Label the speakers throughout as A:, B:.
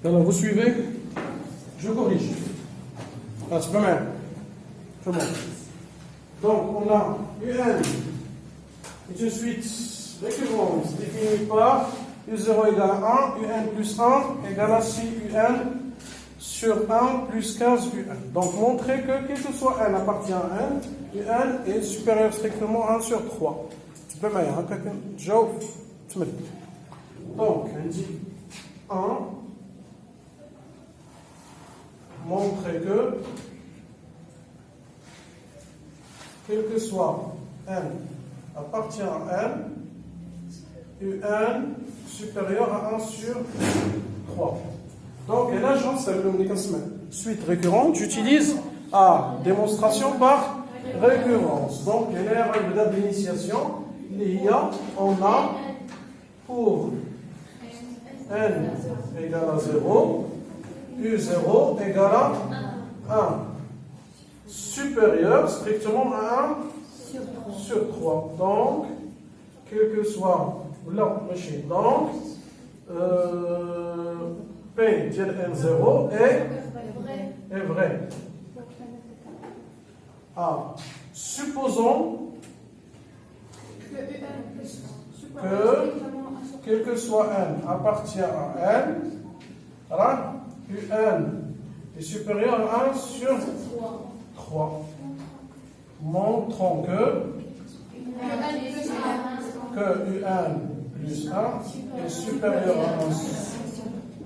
A: Alors, vous suivez? Je corrige. Ah, c'est pas mal. C'est bon. Donc, on a UN est une suite récurrente définie par U0 égale à 1, UN plus 1 égale à 6 UN sur 1 plus 15 UN. Donc, montrer que quel que soit N appartient à N, UN est supérieur strictement à 1 sur 3. Tu peux m'aider, hein, quelqu'un? Joe, tu me dis. Donc, on dit 1, montrer que quel que soit N appartient à N, UN supérieur à 1 sur 3. Donc, et là, c'est le suite récurrente, j'utilise A, démonstration par récurrence. Donc, il y a la règle d'initiation, il y a, on a pour N égale à 0, U0 égale à 1. Supérieur strictement à 1 sur 3. Donc, quel que soit, donc, P de N0 est vrai. A. Supposons que quel que soit N appartient à N, alors, UN est supérieur à 1 sur 3. Montrons que UN plus 1 est supérieur à 1 sur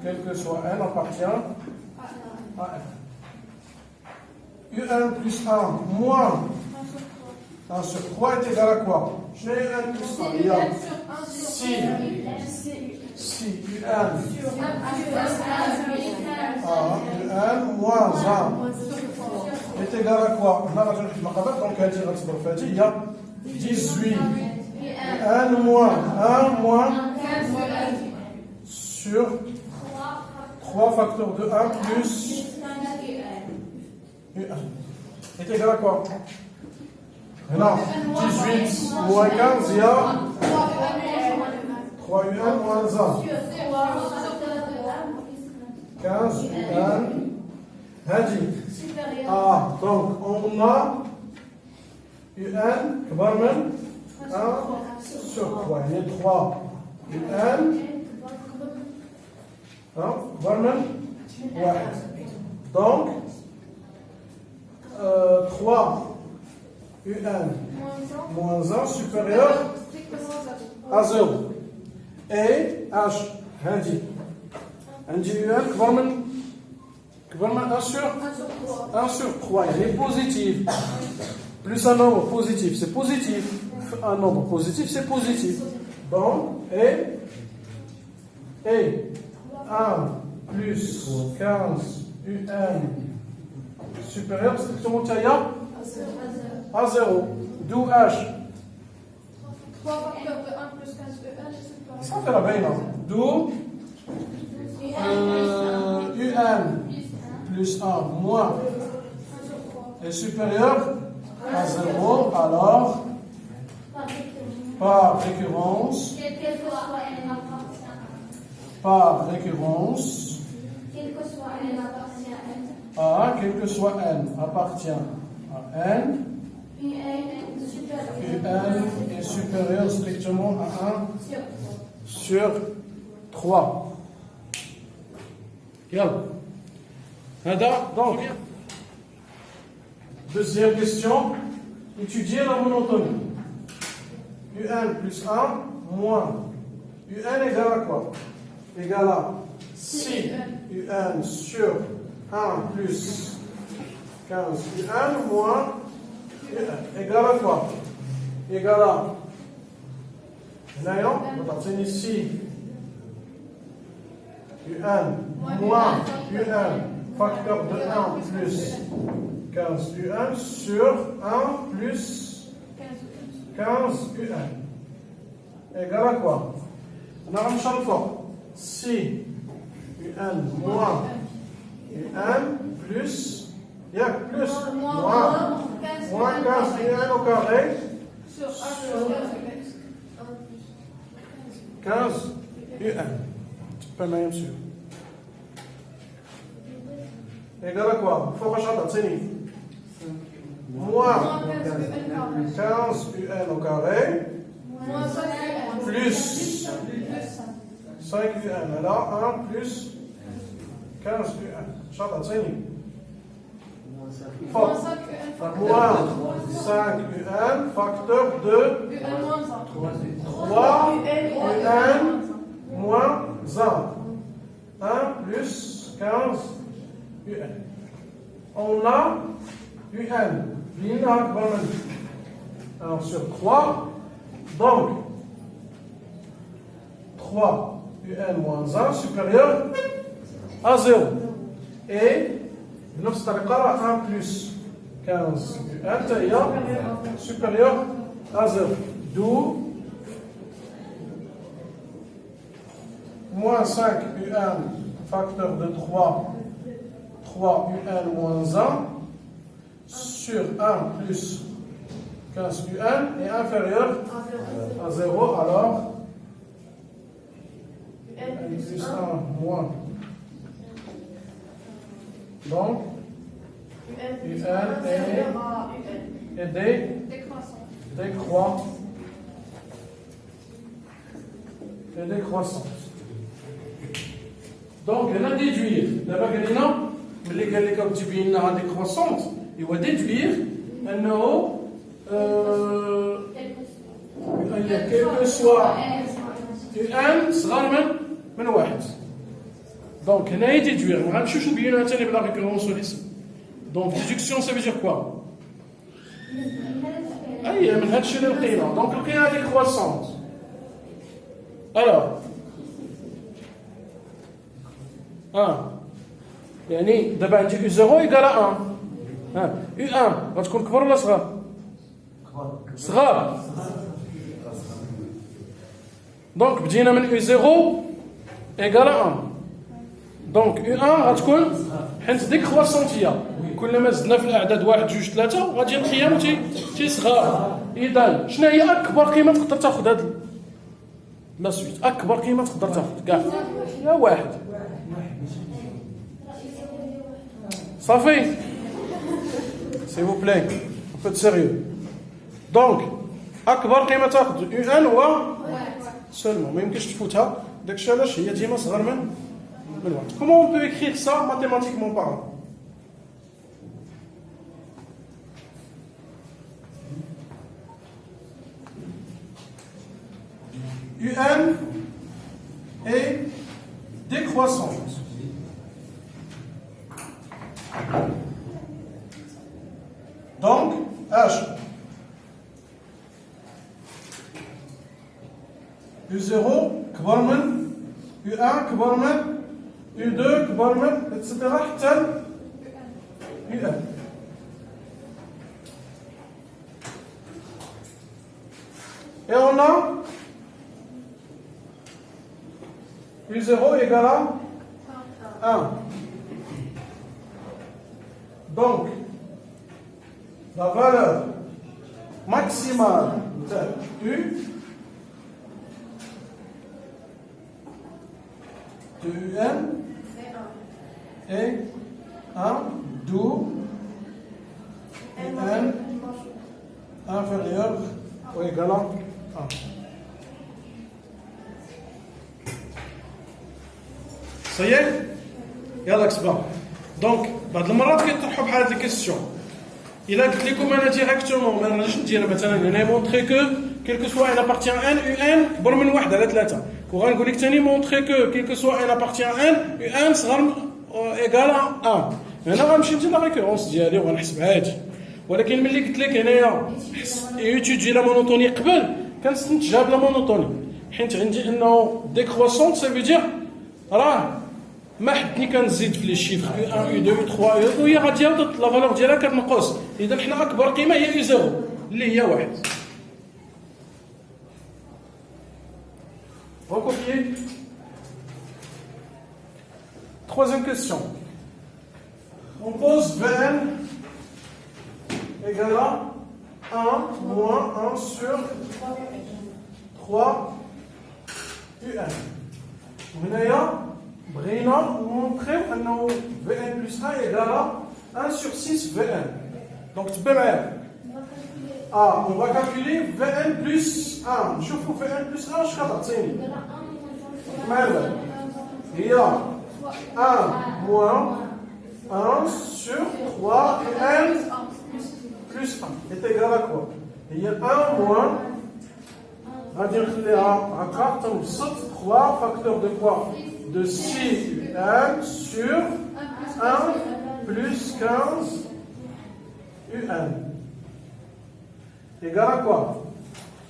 A: quel que soit N appartient à N. UN plus 1 moins 1 sur 3 est égal à quoi? Je n'ai UN plus 1. Il y a si UN UN moins 1 est égal à quoi? Donc, il y a 18. UN moins 1 moins sur 3 facteurs de 1 plus UN est égal à quoi? Non, 18 moins 15, il y a 3 UN moins 1. 15 UN. Ah, donc on a UN, كبرنا 1 sur 3. Il y a 3 UN. كبرنا 1. Donc, 3 UN moins 1 supérieur à 0. Et H, عندي UN كبرنا 1 sur 3. Il est positif. Plus un nombre positif, c'est positif. Un nombre positif, c'est positif. Donc, et 1 plus 15 UN supérieur strictement à 0. D'où H.
B: 3 facteurs de 1 plus 15 UN.
A: Ça fait la baine. D'où UN plus 1 moins est supérieur à 0. Alors, par récurrence, A, quel que soit N appartient à N, UN est supérieur strictement à 1 sur 3. Donc, deuxième question, étudier la monotonie. UN plus 1 moins UN égale à quoi? Égale à 6 UN sur 1 plus 15 UN moins UN égale à quoi? Égale à, on va obtenir ici UN moins UN facteur de 1 plus 15 UN sur 1 plus 15 UN égale à quoi? On a un champ. Si UN moins UN plus, il y a plus, moins 15 UN au carré
B: Sur 1
A: 15 UN. Tu peux même sûr. égale à quoi? Faut rechanger, moins 15 UN au carré
B: Moins 5 UN.
A: plus 5 UN. Alors 1 plus 15 UN. Chata,
B: Moins 5 UN.
A: moins 5 UN facteur de
B: UN moins 1.
A: 3 UN moins 1. 1 plus 15 UN. On a UN. Alors sur 3, donc 3 UN moins 1 supérieur à 0. Et بنفس الطريقة 1 plus 15 UN supérieur à 0. D'où moins 5 UN facteur de 3 UN moins 1 sur 1 plus 15 UN est inférieur à 0, alors
B: UN
A: plus 1 moins. Donc,
B: UN
A: UN
B: inférieur à UN.
A: et décroissance. Donc, il y a déduire. D'abord, il y a اللي قال لك تبين لها décroissante, il va déduire أنه quel que soit UN صغار من واحد. Donc هنا يديدوير، ما غنمشيوش نبينوها ثاني بلا ريكورونس والاسم. Donc déduction ça veut dire quoi؟ أي من هذا الشيء اللي لقينا. Donc لقينا décroissante. Alors يعني دابا عندي U0 إيكال 1. U1 غتكون كبر ولا صغار؟ صغار. دونك بدينا من U0 إيكال 1. دونك U1 غتكون حيت ديكرواسونت كلما زدنا في الأعداد 1 2 3 غادي القيم تيصغر. إذا شنو هي أكبر قيمة تقدر تاخذ هاد لا سويت؟ أكبر قيمة تقدر تاخذ كاع هي 1. صافي s'il vous plaît un peu de sérieux. Donc اكبر قيمه تاخذ UN هو سولمون، ما يمكنش تفوتها. داكشي علاش هي ديما صغر من 1. Comment on peut écrire ça mathématiquement parlant? UN est décroissante. Donc, H U0 كبر من U1 كبر من U2 كبر من etc. حتى UN. Et on a U0 égale à 1. Donc, la valeur maximale de U de UN est 1, d'où UN inférieur ou égal à 1. Ça y est? يلا كسبان. دونك بعض المرات كيطرحوا بحال هاد الكيستيون. الا قلت لكم انا ديريكتومون ما نقدرش ندير مثلا انا مونطري كو كيلكو سوا ان ابارتيان ان UN كبر من 1 على 3، وغنقول لك ثاني مونطري كو كيلكو سوا ان ابارتيان ان UN صغر ايكال 1. هنا غنمشي ندير لا ريكورونس ديالي وغنحسب عادي. ولكن ملي قلت لك هنايا ايتودي لا مونوتوني قبل كنستنتجها بلا مونوتوني، حيت عندي انه ديكروسونت سا فيدير راه ما حدني كنزيد في لي شيفر U1 U2 U3 وهي غادي لا فالور ديالها كتنقص. اذا حنا اكبر قيمه هي U0 اللي هي 1. Recopier. Troisième question. On pose Vn égale à 1 moins 1 sur 3 UN. هنايا بغينا montrer que Vn plus 1 est égal à 1 sur 6 Vn. Donc, tu peux mettre. On va calculer Vn plus 1. Je trouve Vn plus 1, je vais il y a 1 moins 1 sur 3 N plus 1 est égal à quoi? Il y a 1 moins, on va dire qu'il y a 3 facteurs de quoi? De 6 UN sur 1 plus 15 UN. Égal à quoi?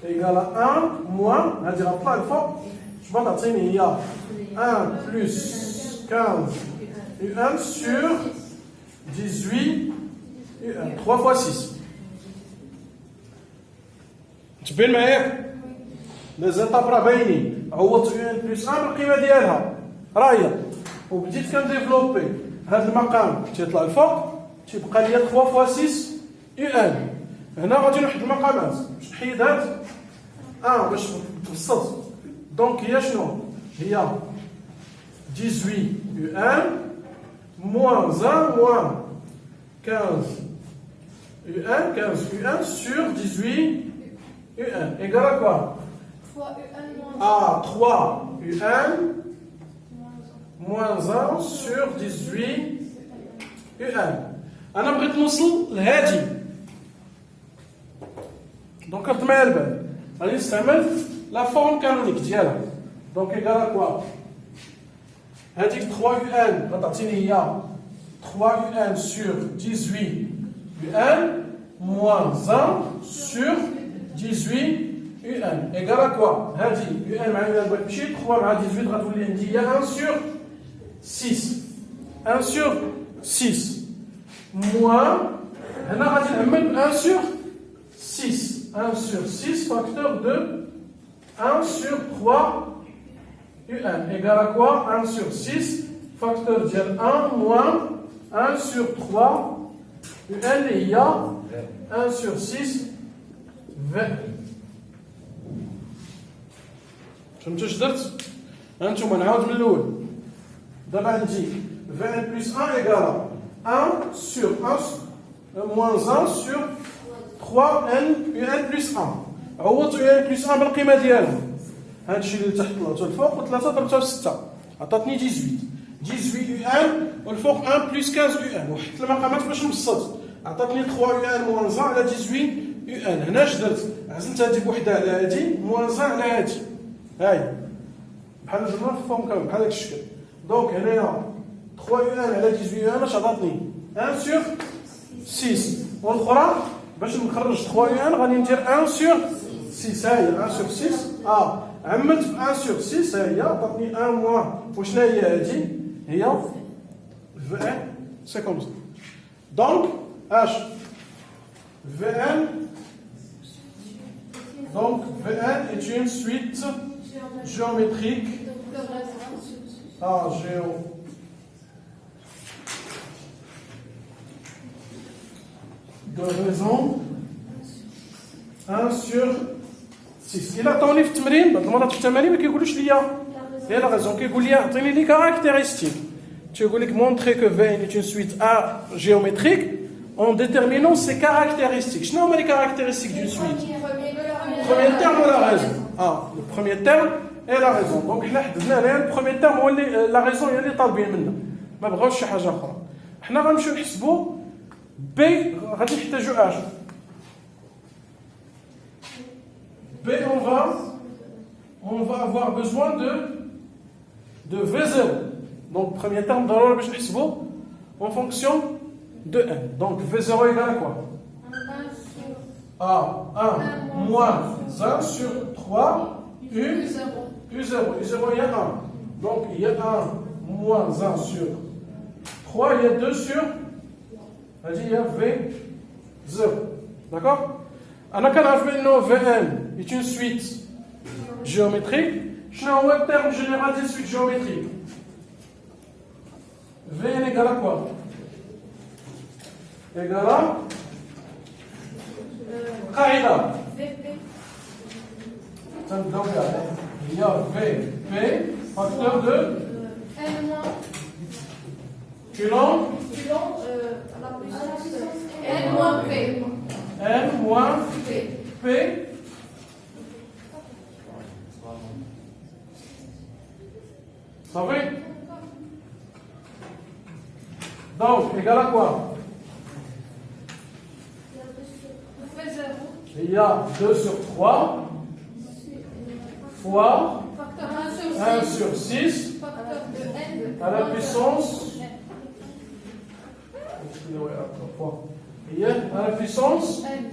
A: Égal à 1 moins, on va dire à plein fois, je vais t'atteindre, il y a 1 plus 15 UN sur 18 UN. 3 fois 6. تبين معايا لي زيتاب راه باينين عوضت UN بلس 1 بالقيمه ديالها راهي وبديت كنديفلوبي هذا المقام تيطلع الفوق تيبقى لي 3 فوا 6 UN. هنا غادي نحط المقامات باش نحيد هاد باش نبسط دونك هي شنو هي 18 UN moins 1 moins 15 UN 15 UN sur 18 UN égale à quoi?
B: 3 UN moins
A: 3 UN moins 1 sur 18 UN. أنا بغيت نوصل لهادي دونك رد معايا البال غادي نستعمل لا فورم كانونيك ديالها دونك égale à quoi؟ هذيك 3 UN غتعطيني هي 3 UN sur 18 UN moins 1 sur 18 UN égale à quoi? هذه UN مع UN بغيت نمشي 3 مع 18 غتولي عندي هي 1 sur 6 1 sur 6 moins هنا غادي نعمل 1 sur 6 1 sur 6 facteur de 1 sur 3 UN égale à quoi? 1 sur 6 facteur ديال 1 moins 1 sur 3 UN il y a 1 sur 6 20. فهمتوا اش درت؟ هانتوما نعاود من الاول دابا عندي 20 بلس 1 ايكال 1 sur 1 moins 1 sur 3 n UN بلس 1 عوضت UN بلس 1 بالقيمه ديالها هادشي اللي تحت طلعته الفوق و3 ضربتها في 6 عطاتني 18 UN والفوق 1 بلس 15 UN وحدت المقامات باش نبسط عطاتني 3 UN moins 1 على 18 UN. هنا اش درت؟ عزلت هادي بوحدها على هادي moins 1 على هادي هاي بحال درنا في الفورم كامل بحال هاد الشكل دونك هنايا 3 UN على 18 UN اش عطاتني 1 sur 6 والاخرى باش نخرج 3 UN غادي ندير 1 sur 6 هاهي 1 sur 6 عملت في 1 sur 6 هاهي عطاتني 1 موان وشنا هي هادي هي 20 سي كوم سا دونك اش VN donc VN est une suite géométrique de raison 1 sur 6. Il a عطوني في التمرين بعض المرات في التمارين ما كيقولوش ليا هي لا ريزون كيقول لي عطيني لي كاركتيرستيك تيقول لك montrer que VN est une suite géométrique en déterminant ses caractéristiques. Je n'ai les caractéristiques d'une suite. Premier terme ou la raison? Le premier terme est la raison. Donc, le premier terme, la raison, il est طالبين منا. ما بغاوش شي حاجة أخرى. حنا غنمشيو نحسبوا B غادي نحتاجو اش؟ B on va avoir besoin de V0. Donc, premier terme ضروري باش نحسبوا en fonction de n. Donc V0 égale à quoi? 1 moins 1 sur 3 U0. U0, il y a 1. Donc il y a 1 moins 1 sur 3, il y a 2 sur. Il y a V0. D'accord? On a qu'à Vn est une suite géométrique. Je n'ai un terme général des suites géométriques. Vn égale à quoi? Égale à قاعدة il y a VP facteur de Coulomb
B: à la puissance N moins P.
A: N moins
B: P.
A: P. Ça va? Donc, égal à quoi?
B: On fait 0.
A: Il y a 2 sur 3 fois
B: Facteur
A: 1 sur 6
B: Facteur de N.
A: à la puissance. Il y a à la puissance
B: N.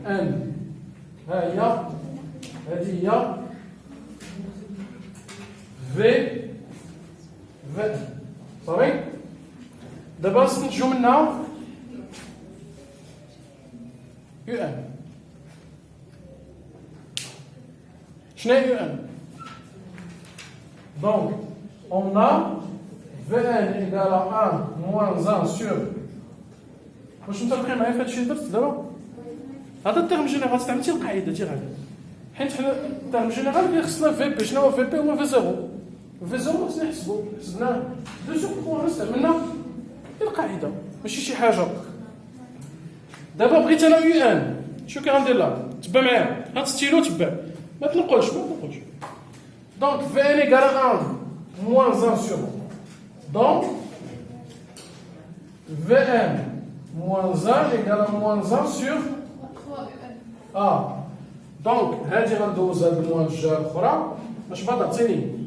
A: N. Il y a V. صافي دابا نستنتجو منها يو ان. شنو هي يو ان؟ دونك on a Vn égale à 1 moins 1 sur. واش متفقين معايا في هادشي اللي درت دابا؟ هذا الترم جينيرال استعملتي القاعده ديال هذا، حيت حنا الترم جينيرال خصنا في بي. شنو هو في بي؟ هو في زيرو. في زيرو خصنا نحسبو، حسبناه 2 sur 3 استعملنا القاعده ماشي شي حاجه. دابا بغيت انا يو ان، شنو كندير لا؟ تبع معايا، هاد ستيلو تبع، ما تنقلش. دونك في ان ايكال 1 moins 1 sur. Donc Vn moins 1 égale à moins 1 sur
B: 3 UN.
A: A. Donc هادي غندوز هاد الموان الجهه الاخرى باش ما تعطيني.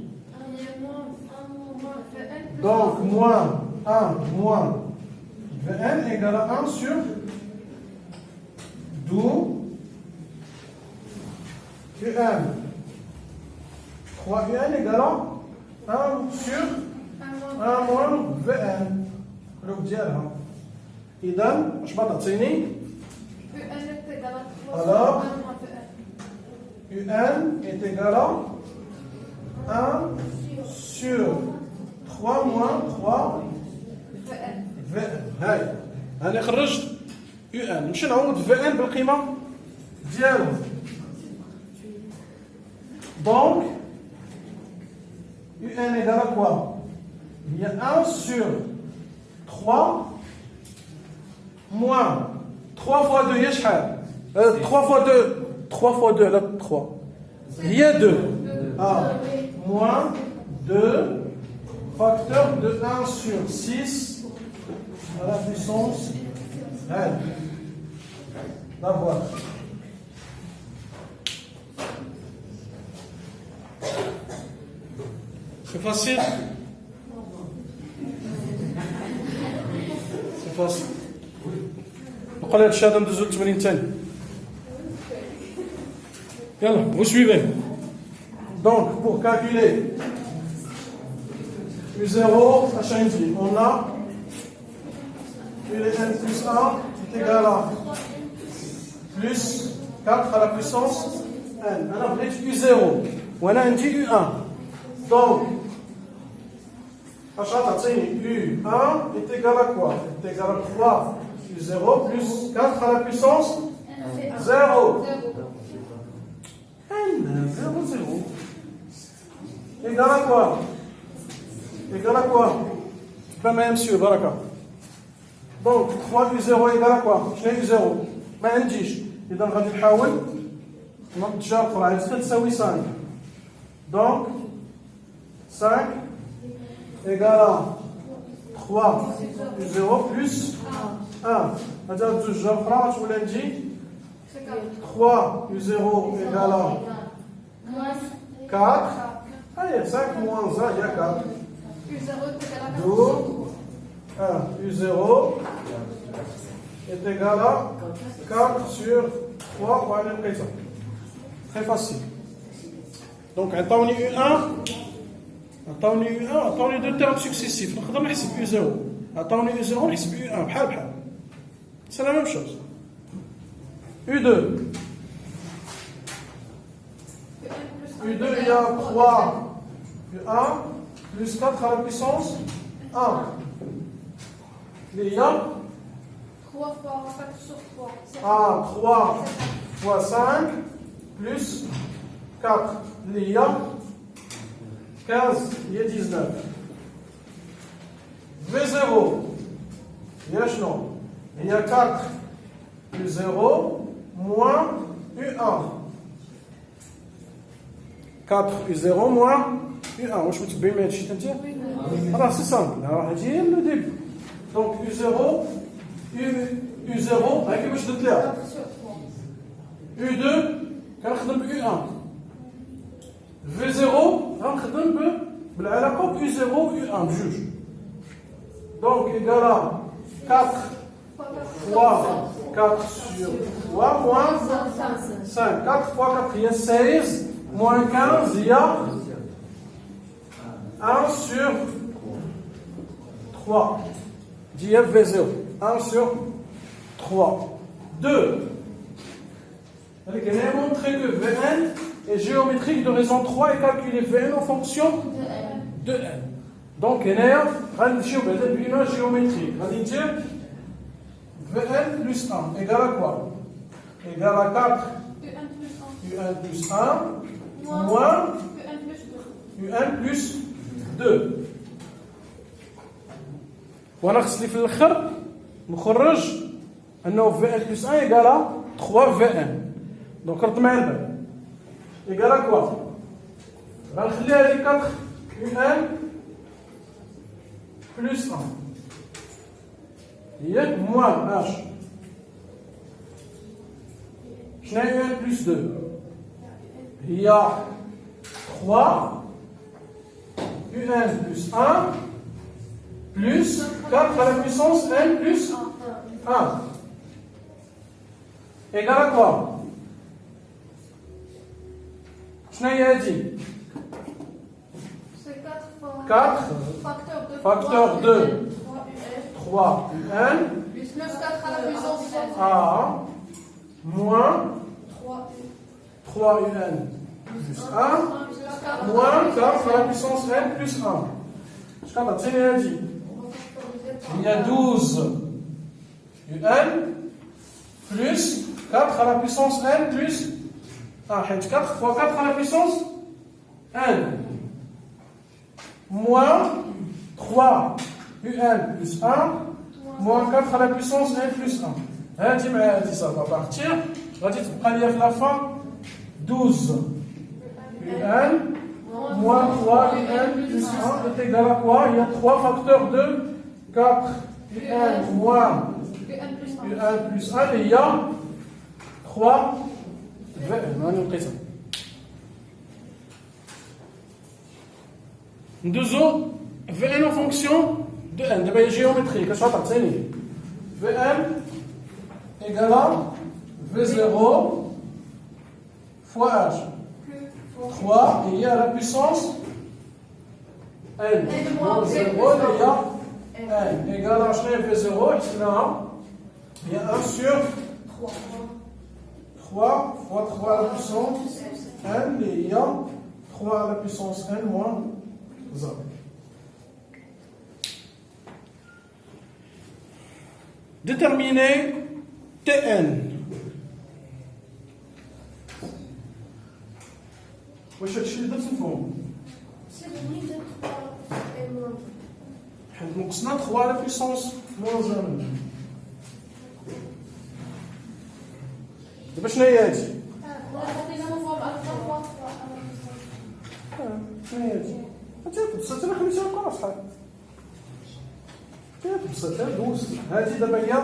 A: Donc moins 1 moins Vn égale à 1 sur 12 UN. 3 UN égale à 1 sur 1 moins Vn. لوك ديالها. إذا واش تعطيني؟
B: UN est égal à 3
A: Alors,
B: sur 1 moins VN.
A: UN est égal à 1 sur 3 moins 3
B: VN.
A: Vn. هاي أنا خرجت UN. نمشي نعوض Vn بالقيمة ديالو. Donc UN égale à quoi? Il y a 1 sur 3 moins 3 fois 2 هي شحال؟ 3 fois 2 3 fois 2 على 3 هي 2. Moins 2 facteur de 1 sur 6 à la puissance n. La voilà. C'est facile. C'est facile. نقول هاد الشهاده ندوزو للتمرين الثاني. يلا vous suivez. Donc pour calculer U0 on a U n plus 1 est égal à plus 4 à la puissance n. انا بغيت U0 وانا عندي U1. Donc اش غتعطيني U1 est égal à quoi? Est égal à 3 U0 plus 4 à la puissance 0. N 0 0 égal à quoi? Égal à quoi? Pas même monsieur Baraka. Donc 3 U0 égal à quoi? شنو U0 ما عنديش. اذا غادي نحاول نرجع القراءه تساوي 5. Donc 5 égale à 3 U0 plus 1. هذا الجوج جا الاخرى غتولي عندي 3 U0 égale à 4. Allez, 5 moins 1 il y a 4.
B: U0 est égal à 4.
A: Donc 1 U0 est égal à 4 sur 3 pour aller le ça. Très facile. Donc عطاوني U1 عطاوني U1 عطاوني deux termes successifs. نقدر نحسب U0. عطاوني U0 نحسب U1 بحال. C'est la même chose. U2. U2 il y a 3 U1 plus 4 à la puissance 1. Il y a
B: 3 fois 4 sur 3.
A: 3 fois 5 plus 4. Il y a 15, il y a 19. V0 Il y a 4 U0 moins U1. 4 U0 moins U1. واش متبعين مع هادشي انت؟ راه سي سامبل، راه هادي هي لو ديبي. دونك U0 هاكي باش درت ليها. U2 كنخدم ب U1. V0 غنخدم بالعلاقه ب U0 U1 بجوج. Donc égal à 4 fois 4 sur 3 moins 5. 4 fois 4, il y a 16. Moins 15, il y a 1 sur 3. JF V0. 1 sur 3. 2. On a montré que Vn est géométrique de raison 3 et calculer Vn en fonction de n. Donc, on a une géométrie. On va dire Vn plus 1 égale à quoi? Égale à 4 U1 plus 1 moins UN plus 2. وانا خصني في الاخر نخرج انه VN plus 1 égale à 3 VN. دونك رد مع البال égale à quoi؟ غنخليها لي 4 UN plus 1 هي moins H. شنو هي UN plus 2؟ هي 3 UN plus 1 plus 4 à la puissance n plus 1 égale à quoi? شنو هي هادي؟ 4 facteur 2 3 UN
B: plus 4 à la puissance
A: A moins 3 UN plus 1 moins 4 à la puissance n plus 1. Je vais dire il y a 12 UN plus 4 à la puissance n plus 1. 4 fois 4 à la puissance n moins 3 UN plus 1 moins 4 à la puissance n plus 1. Ça va partir. Je vais dire la fin 12 UN moins 3 UN plus 1 est égal à quoi? Il y a 3 facteurs de 4 UN moins UN plus 1 et il y a 3 VN. Deux autres VN en fonction de N. De la géométrie. Qu'est-ce que ça veut dire? VN égale à V0 fois H. 3 et il y a la puissance N. Donc 0 il y a N. Égal à V0, ici là, il y a 1 sur 3 fois 3 à la puissance N et il y a 3 à la puissance N moins 0. Déterminer Tn. واش هادشي اللي درت مفهوم؟ حيت نقصنا 3 على بيسونس موان 0. دابا شنو هي هادي؟ شنو هي هادي؟ هادي بسيطة انا خليتها هكا اصاحبي. هادي بسيطة دوزت. هادي دابا هي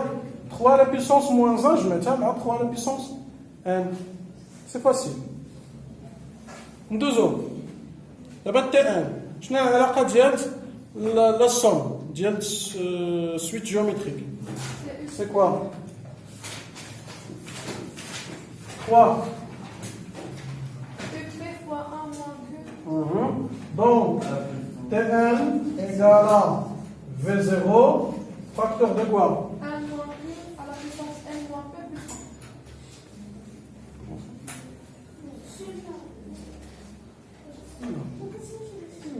A: 3 على بيسونس موان 1 جمعتها مع 3 على بيسونس ان. سي فاسيل. ندوزو دابا تي ان. شنو هي العلاقه ديال لا سوم ديال سويت جيوميتريك؟ سي كوا 3 donc Tn égale à V0 facteur de quoi?
B: 1 moins Q à la puissance n moins P plus 1.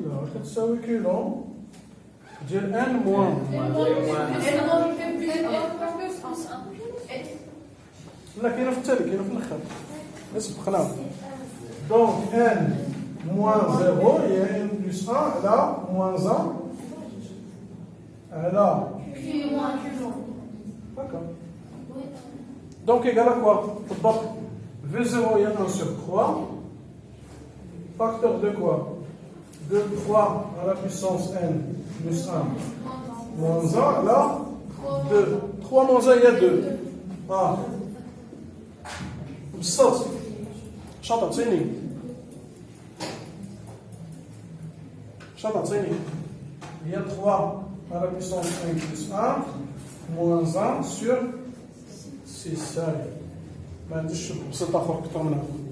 A: Alors, كتساوي كيلو ديال n moins لا كاينه في التالي كاينه في الاخر سبقناها. دونك n moins 0 هي n plus 1 على moins 1 على
B: Q moins Q long.
A: D'accord. Donc, égal à quoi? Donc, V0 est 1 sur 3. Facteur de quoi? De 3 à la puissance n plus 1 moins 1. Là, 2. 3 moins 1, il y a 2. Ah. بالصوت شاطر عطيني il y a 3 à la puissance n plus 1 moins 1 sur 6 ما عنديش بسيطة فرق أكثر من هذا